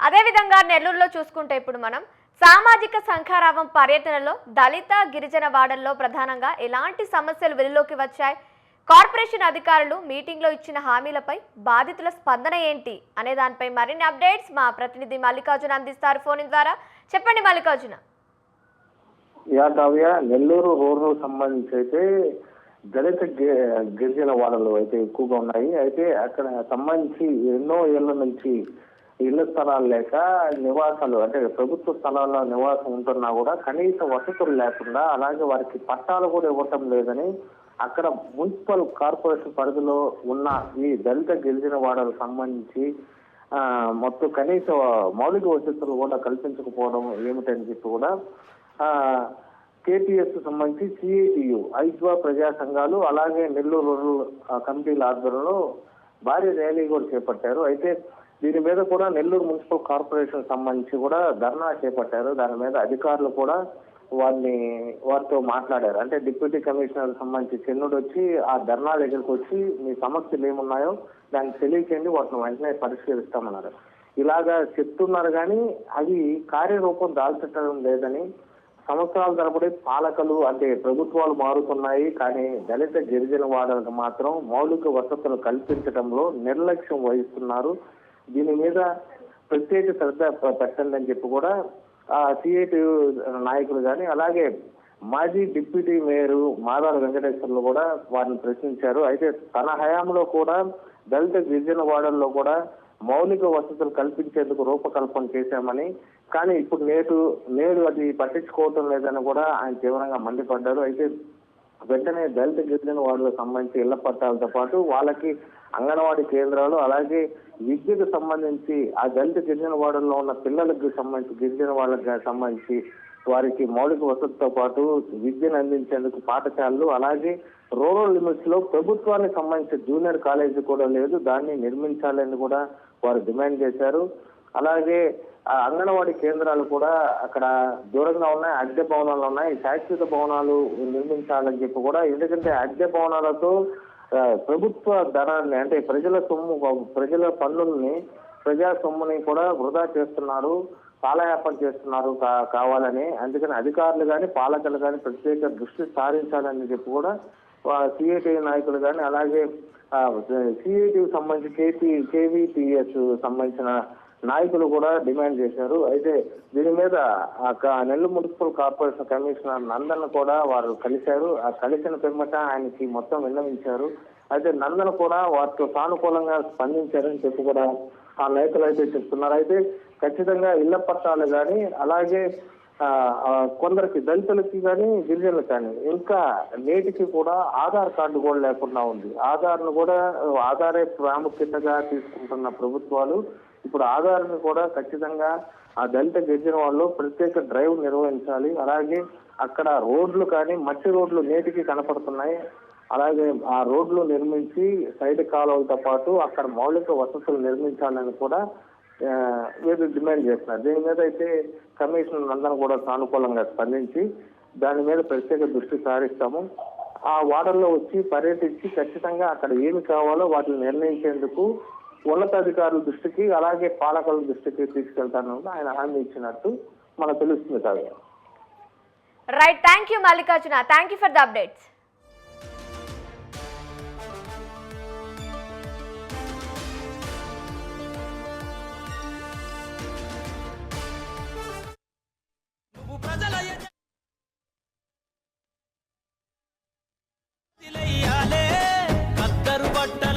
అదేవిధంగా నెల్లూరులో చూసుకుంటే ఇప్పుడు మనం సామాజిక సంఘారావం పర్యటనలో దళిత గిరిజన వాడల్లో ప్రధానంగా ఎలాంటి సమస్యలు వెలుగులోకి వచ్చాయి, కార్పొరేషన్ అధికారులు మీటింగ్లో ఇచ్చిన హామీలపై బాధితుల స్పందన ఏంటి అనే దానిపై మరిన్ని అప్డేట్స్ మా ప్రతినిధి మల్లికార్జున అందిస్తారు ఫోన్ ద్వారా. చెప్పండి మల్లికార్జున. నెల్లూరు రూరల్ సంబంధించి అయితే దళిత గిరిజన వాడలు అయితే ఎక్కువగా ఉన్నాయి. అయితే అక్కడ సంబంధించి ఎన్నో ఏళ్ల నుంచి ఇళ్ల స్థలాలు లేక నివాసాలు అంటే ప్రభుత్వ స్థలాల్లో నివాసం ఉంటున్నా కూడా కనీస వసతులు లేకుండా, అలాగే వారికి పట్టాలు కూడా ఇవ్వటం లేదని అక్కడ మున్సిపల్ కార్పొరేషన్ పరిధిలో ఉన్న ఈ దళిత గిరిజన వాడలకు సంబంధించి మొత్తం కనీస మౌలిక వసతులు కూడా కల్పించకపోవడం ఏమిటని చెప్పి కూడా కేటీఎస్ సంబంధించి సిఐటియు ఐద్వా ప్రజా సంఘాలు అలాగే నెల్లూరు రూరల్ కమిటీల ఆధ్వర్యంలో భారీ ర్యాలీ కూడా చేపట్టారు. అయితే దీని మీద కూడా నెల్లూరు మున్సిపల్ కార్పొరేషన్ సంబంధించి కూడా ధర్నా చేపట్టారు. దాని మీద అధికారులు కూడా వారితో మాట్లాడారు. అంటే డిప్యూటీ కమిషనర్ సంబంధించి చెన్నుడు వచ్చి ఆ ధర్నా దగ్గరకు వచ్చి మీ సమస్యలు ఏమున్నాయో దాన్ని తెలియచేయండి, వాటిని వెంటనే పరిష్కరిస్తామన్నారు. ఇలాగా చెప్తున్నారు కానీ అవి కార్యరూపం దాల్చడం లేదని, సంవత్సరాల తరబడి పాలకులు అంటే ప్రభుత్వాలు మారుతున్నాయి కానీ దళిత గిరిజన వాడలకు మాత్రం మౌలిక వసతులు కల్పించడంలో నిర్లక్ష్యం వహిస్తున్నారు. దీని మీద ప్రత్యేక శ్రద్ధ పెట్టండి అని చెప్పి కూడా సిఐటి నాయకులు కానీ అలాగే మాజీ డిప్యూటీ మేయర్ మాదాల వెంకటేశ్వర్లు కూడా వారిని ప్రశ్నించారు. అయితే తన హయాంలో కూడా దళిత గిరిజన వాడల్లో కూడా మౌలిక వసతులు కల్పించేందుకు రూపకల్పన చేశామని, కానీ ఇప్పుడు నేడు అది పట్టించుకోవటం లేదని కూడా ఆయన తీవ్రంగా మండిపడ్డారు. అయితే వెంటనే దళిత గిరిజన వార్డులకు సంబంధించి ఇళ్ల పట్టాలతో పాటు వాళ్ళకి అంగన్వాడీ కేంద్రాలు అలాగే విద్యకు సంబంధించి ఆ దళిత గిరిజన వార్డుల్లో ఉన్న పిల్లలకు సంబంధించి గిరిజన వాళ్ళకి సంబంధించి వారికి మౌలిక వసతితో పాటు విద్యను అందించేందుకు పాఠశాలలు అలాగే రూరల్ లిమిట్స్ లో ప్రభుత్వానికి సంబంధించిన జూనియర్ కాలేజీ కూడా లేదు, దాన్ని నిర్మించాలని కూడా వారు డిమాండ్ చేశారు. అలాగే అంగన్వాడీ కేంద్రాలు కూడా అక్కడ దూరంగా ఉన్నాయి, అద్దె భవనాలు ఉన్నాయి, శాశ్వత భవనాలు నిర్మించాలని చెప్పి కూడా, ఎందుకంటే అద్దె భవనాలతో ప్రభుత్వ ధనాన్ని అంటే ప్రజల పన్నుల్ని ప్రజా సొమ్ముని కూడా వృధా చేస్తున్నారు, కాలయాపన చేస్తున్నారు కావాలని. అందుకని అధికారులు కానీ పాలకులు కానీ ప్రత్యేక దృష్టి సారించాలని చెప్పి కూడా సిఐటి నాయకులు కానీ అలాగే సిఐటికి సంబంధించి కేవీపీఎస్ సంబంధించిన నాయకులు కూడా డిమాండ్ చేశారు. అయితే దీని మీద Nellore municipal corporation commissioner Nandan కూడా వారు కలిశారు. ఆ కలిసిన పిమ్మట ఆయనకి మొత్తం విన్నవించారు. అయితే నందన్ కూడా వారితో సానుకూలంగా స్పందించారని చెప్పి కూడా ఆ నాయకులు అయితే చెప్తున్నారు. అయితే ఖచ్చితంగా ఇళ్ల పట్టాలు కానీ అలాగే కొందరికి దళితులకి కానీ గిరిజనులకు కానీ ఇంకా నేటికి కూడా ఆధార్ కార్డు కూడా లేకుండా ఉంది. ఆధారే ప్రాముఖ్యతగా తీసుకుంటున్న ప్రభుత్వాలు ఇప్పుడు ఆధార్ని కూడా ఖచ్చితంగా ఆ దళిత గిరిజన వాళ్ళు ప్రత్యేక డ్రైవ్ నిర్వహించాలి. అలాగే అక్కడ రోడ్లు కానీ మట్టి రోడ్లు నేటికి కనపడుతున్నాయి. అలాగే ఆ రోడ్లు నిర్మించి సైడ్ కాలువలతో పాటు అక్కడ మౌలిక వసతులు నిర్మించాలని కూడా వీరు డిమాండ్ చేస్తున్నారు. దీని మీద అయితే కమిషనర్ నందన్ కూడా సానుకూలంగా స్పందించి దాని మీద ప్రత్యేక దృష్టి సారిస్తాము, ఆ వార్డుల్లో వచ్చి పర్యటించి ఖచ్చితంగా అక్కడ ఏమి కావాలో వాటిని నిర్ణయించేందుకు ఉన్నతాధికారుల దృష్టికి అలాగే పాలకుల దృష్టికి తీసుకెళ్తానని ఆయన హామీ ఇచ్చినట్టు మనకు తెలుస్తుంది Kavya. Right, thank you Mallikarjuna, thank you for the updates. Khaddar బట్టల